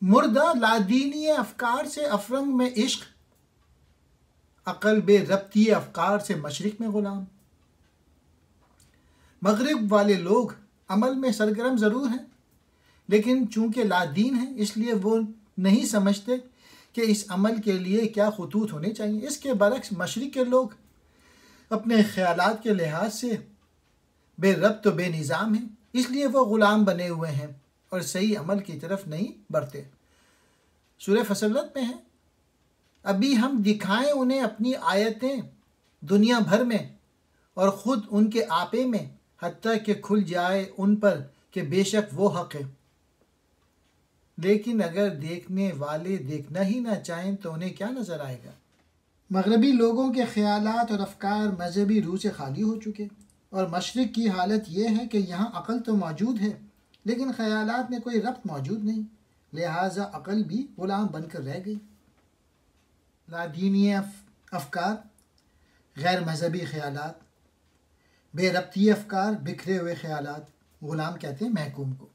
مردہ لادینی افکار سے افرنگ میں عشق، عقل بے ربطی افکار سے مشرق میں غلام۔ مغرب والے لوگ عمل میں سرگرم ضرور ہیں، لیکن چونکہ لادین ہیں اس لیے وہ نہیں سمجھتے کہ اس عمل کے لیے کیا خطوط ہونے چاہیے۔ اس کے برعکس مشرق کے لوگ اپنے خیالات کے لحاظ سے بے ربط و بے نظام ہیں، اس لیے وہ غلام بنے ہوئے ہیں اور صحیح عمل کی طرف نہیں بڑھتے۔ سورہ فصلت میں ہے، ابھی ہم دکھائیں انہیں اپنی آیتیں دنیا بھر میں اور خود ان کے آپے میں، حتیٰ کہ کھل جائے ان پر کہ بے شک وہ حق ہے۔ لیکن اگر دیکھنے والے دیکھنا ہی نہ چاہیں تو انہیں کیا نظر آئے گا؟ مغربی لوگوں کے خیالات اور افکار مذہبی روح سے خالی ہو چکے، اور مشرق کی حالت یہ ہے کہ یہاں عقل تو موجود ہے لیکن خیالات میں کوئی ربط موجود نہیں، لہٰذا عقل بھی غلام بن کر رہ گئی۔ لادینی افکار، غیر مذہبی خیالات، بے ربطی افکار، بکھرے ہوئے خیالات، غلام کہتے ہیں محکوم کو۔